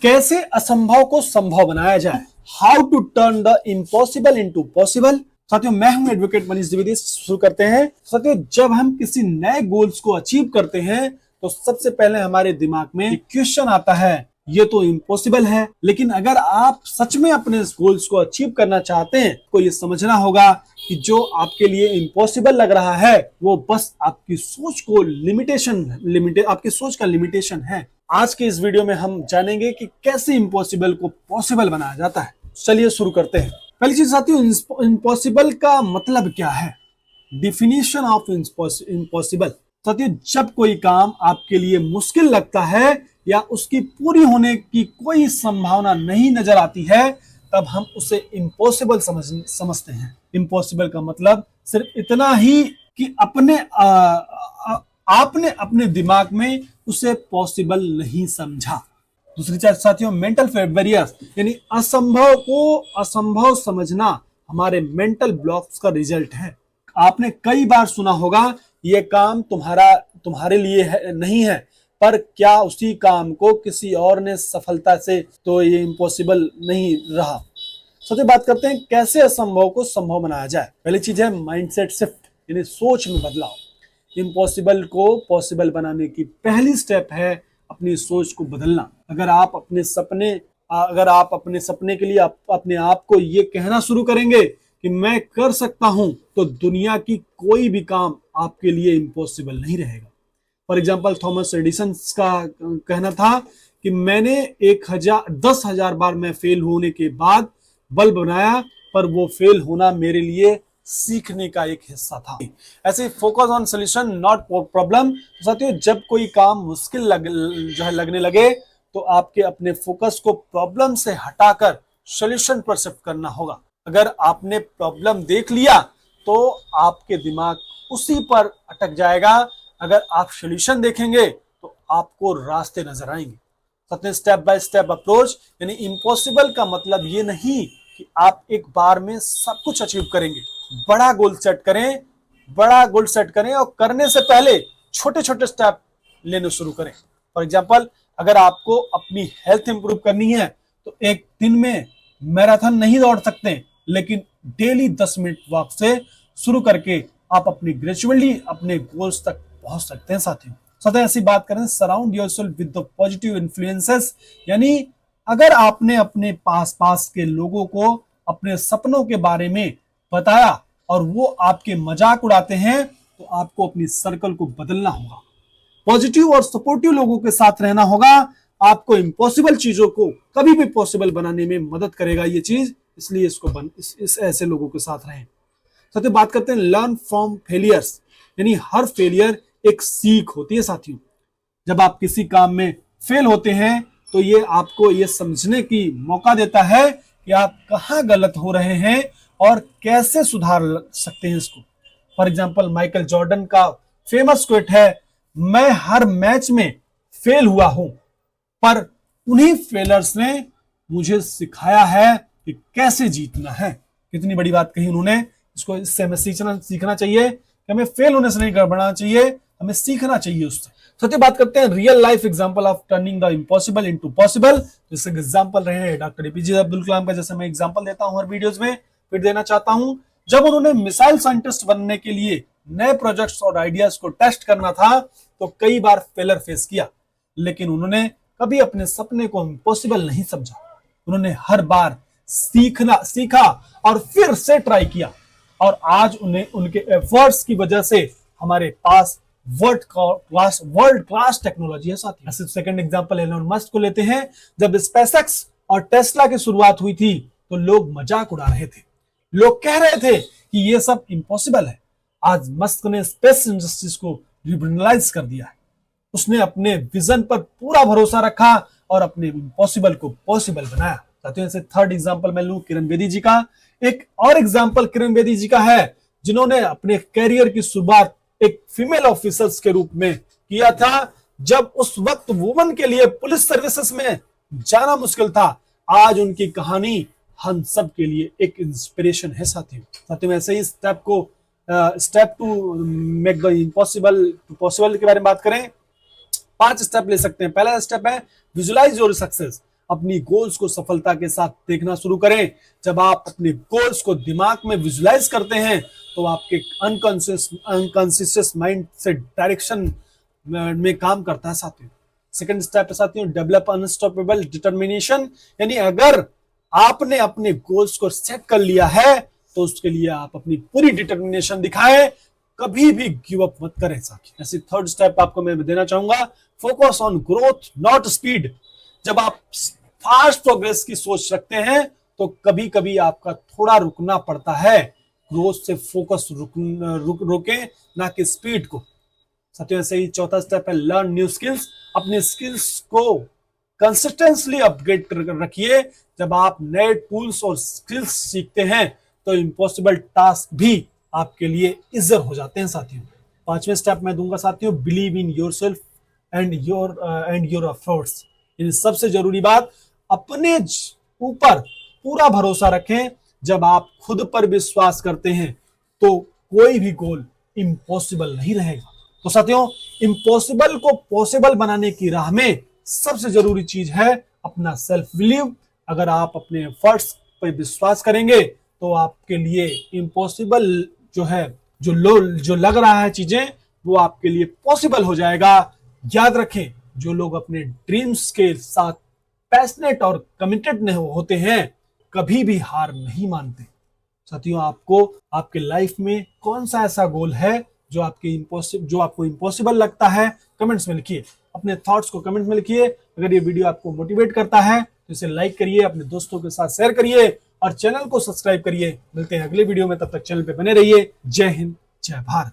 कैसे असंभव को संभव बनाया जाए, how to turn the impossible into possible. साथियों, मैं हूं एडवोकेट मनीष द्विवेदी। शुरू करते हैं। साथियों, जब हम किसी नए गोल्स को अचीव करते हैं तो सबसे पहले हमारे दिमाग में क्वेश्चन आता है, ये तो इम्पॉसिबल है। लेकिन अगर आप सच में अपने गोल्स को अचीव करना चाहते हैं तो ये समझना होगा कि जो आपके लिए इम्पॉसिबल लग रहा है वो बस आपकी सोच को आपकी सोच का लिमिटेशन है। आज के इस वीडियो में हम जानेंगे कि कैसे इम्पॉसिबल को पॉसिबल बनाया जाता है। चलिए शुरू करते हैं। पहली चीज साथियों, इम्पॉसिबल का मतलब क्या है? Definition of impossible. साथियों, जब कोई काम आपके लिए मुश्किल लगता है या उसकी पूरी होने की कोई संभावना नहीं नजर आती है, तब हम उसे इम्पॉसिबल समझते हैं। इम्पॉसिबल का मतलब सिर्फ इतना ही कि आपने अपने दिमाग में उसे पॉसिबल नहीं समझा। दूसरी चीज साथियों, मेंटल बैरियर्स, यानी असंभव को असंभव समझना हमारे मेंटल ब्लॉक्स का रिजल्ट है। आपने कई बार सुना होगा, यह काम तुम्हारे लिए नहीं है, पर क्या उसी काम को किसी और ने सफलता से, तो ये इम्पॉसिबल नहीं रहा। सबसे बात करते हैं कैसे असंभव को संभव बनाया जाए। पहली चीज है माइंडसेट शिफ्ट, यानी सोच में बदलाव। इम्पॉसिबल को पॉसिबल बनाने की पहली स्टेप है अपनी सोच को बदलना। अगर आप अपने सपने के लिए अपने आप को ये कहना शुरू करेंगे कि मैं कर सकता हूं, तो दुनिया की कोई भी काम आपके लिए इम्पॉसिबल नहीं रहेगा। फॉर एग्जाम्पल, थॉमस एडिसन का कहना था कि मैंने 10,000 बार मैं फेल होने के बाद बल्ब बनाया, पर वो फेल होना मेरे लिए सीखने का एक हिस्सा था। ऐसे focus on solution not problem. साथियों, जब कोई काम मुश्किल लगने लगे तो आपके अपने फोकस को प्रॉब्लम से हटाकर सोल्यूशन पर शिफ्ट करना होगा। अगर आपने प्रॉब्लम देख लिया तो आपके दिमाग उसी पर अटक जाएगा। अगर आप सोल्यूशन देखेंगे तो आपको रास्ते नजर आएंगे। साथियों, स्टेप बाय स्टेप अप्रोच, यानी इम्पॉसिबल का मतलब ये नहीं कि आप एक बार में सब कुछ अचीव करेंगे। बड़ा गोल सेट करें और करने से पहले छोटे छोटे स्टेप लेने शुरू करें। फॉर एग्जाम्पल, अगर आपको अपनी हेल्थ इंप्रूव करनी है तो एक दिन में मैराथन नहीं दौड़ सकते, लेकिन डेली 10 मिनट वॉक से शुरू करके आप ग्रेजुअली अपने गोल्स तक पहुंच सकते हैं। साथियों, ऐसी बात करें, surround yourself with the positive influences, यानी अगर आपने अपने पास के लोगों को अपने सपनों के बारे में बताया और वो आपके मजाक उड़ाते हैं, तो आपको अपनी सर्कल को बदलना होगा। पॉजिटिव और सपोर्टिव लोगों के साथ रहना होगा। आपको इम्पॉसिबल चीजों को कभी भी पॉसिबल बनाने में मदद करेगा ये चीज, इसलिए इस ऐसे लोगों के साथ रहें। साथियों, बात करते हैं लर्न फ्रॉम फेलियर्स, यानी हर फेलियर एक सीख होती है। साथियों, जब आप किसी काम में फेल होते हैं तो ये आपको ये समझने की मौका देता है कि आप कहाँ गलत हो रहे हैं और कैसे सुधार सकते हैं इसको। फॉर एग्जाम्पल, माइकल जॉर्डन का फेमस क्विट है, मैं हर मैच में फेल हुआ हूं, पर उन्हीं फेलर्स ने मुझे सिखाया है कि कैसे जीतना है। कितनी बड़ी बात कही उन्होंने। इससे हमें सीखना चाहिए कि हमें फेल होने से नहीं गड़बड़ाना चाहिए, हमें सीखना चाहिए उससे। सत्य बात करते हैं real life example of turning the impossible into possible. जैसे एग्जांपल रहे हैं डॉक्टर एपीजे अब्दुल कलाम का, जैसे मैं एग्जांपल देता हूं हर वीडियोस में, फिर देना चाहता हूं। जब उन्होंने मिसाइल साइंटिस्ट बनने के लिए नए प्रोजेक्ट्स और आइडियाज को टेस्ट करना था तो कई बार फेलर फेस किया, लेकिन उन्होंने कभी अपने सपने को इम्पॉसिबल नहीं समझा। उन्होंने हर बार सीखा और फिर से ट्राई किया, और आज उन्हें उनके एफर्ट्स की वजह से हमारे पास वर्ल्ड क्लास टेक्नोलॉजी है। साथ ही सेकंड एग्जांपल एलोन मस्क को लेते हैं। जब स्पेसएक्स और टेस्ला की शुरुआत हुई थी तो लोग मजाक उड़ा रहे थे, लोग कह रहे थे कि ये सब इम्पॉसिबल है। आज मस्क ने स्पेस इंडस्ट्रीज को रिवॉल्यूशनाइज कर दिया है। उसने अपने विजन पर पूरा भरोसा रखा और अपने इम्पॉसिबल को पॉसिबल बनाया। साथियों, ऐसे थर्ड एग्जांपल मैं लूं किरण बेदी जी का। एक और एग्जांपल किरण बेदी जी का है, जिन्होंने अपने कैरियर की शुरुआत एक फीमेल ऑफिसर्स के रूप में किया था, जब उस वक्त वुमन के लिए पुलिस सर्विसेज में जाना मुश्किल था। आज उनकी कहानी हम सब के लिए एक इंस्पिरेशन है। साथियों, ऐसे ही step to make the impossible to possible के बारे में बात करें, 5 स्टेप ले सकते हैं। पहला स्टेप है विजुअलाइज योर सक्सेस। अपनी गोल्स को सफलता के साथ देखना शुरू करें। जब आप अपने गोल्स को दिमाग में विजुलाइज करते हैं तो आपके अनकॉन्शियस माइंड से डायरेक्शन में काम करता है साथियों। सेकंड स्टेप है साथियों, डेवलप अनस्टॉपेबल डिटर्मिनेशन। यानी अगर आपने अपने गोल्स को सेट कर लिया है तो उसके लिए आप अपनी पूरी डिटर्मिनेशन दिखाएं, कभी भी गिव अप मत करें साथियों। ऐसे थर्ड स्टेप आपको मैं देना चाहूंगा, focus on growth not speed. जब आप फास्ट प्रोग्रेस की सोच रखते हैं तो कभी कभी आपका थोड़ा रुकना पड़ता है। ग्रोथ से फोकस रोके ना कि स्पीड को। साथियों ऐसे ही चौथा स्टेप है, लर्न न्यू स्किल्स। अपने स्किल्स को कंसिस्टेंटली अपग्रेड कर रखिए। जब आप नए टूल्स और स्किल्स सीखते हैं तो इम्पॉसिबल टास्क भी आपके लिए इज़र हो जाते हैं साथियों। पांचवें स्टेप मैं दूंगा साथियों, believe in yourself and your efforts. यानी सबसे जरूरी बात, अपने ऊपर पूरा भरोसा रखें। जब आप खुद पर विश्वास करते हैं तो कोई भी गोल इम्पॉसिबल नहीं रहेगा। तो साथियों, इम्पॉसिबल को पॉसिबल बनाने की राह में सबसे जरूरी चीज है अपना सेल्फ बिलीव। अगर आप अपने एफर्ट्स पर विश्वास करेंगे तो आपके लिए इम्पॉसिबल जो है, जो लग रहा है चीजें, वो आपके लिए पॉसिबल हो जाएगा। याद रखें, जो लोग अपने ड्रीम्स के साथ पैशनेट और कमिटेड होते हैं कभी भी हार नहीं मानते। साथियों, आपको आपके लाइफ में कौन सा ऐसा गोल है जो आपको इम्पॉसिबल लगता है? कमेंट्स में लिखिए, अपने थॉट्स को कमेंट में लिखिए। अगर ये वीडियो आपको मोटिवेट करता है तो इसे लाइक करिए, अपने दोस्तों के साथ शेयर करिए और चैनल को सब्सक्राइब करिए। मिलते हैं अगले वीडियो में, तब तक चैनल पे बने रहिए। जय हिंद, जय भारत।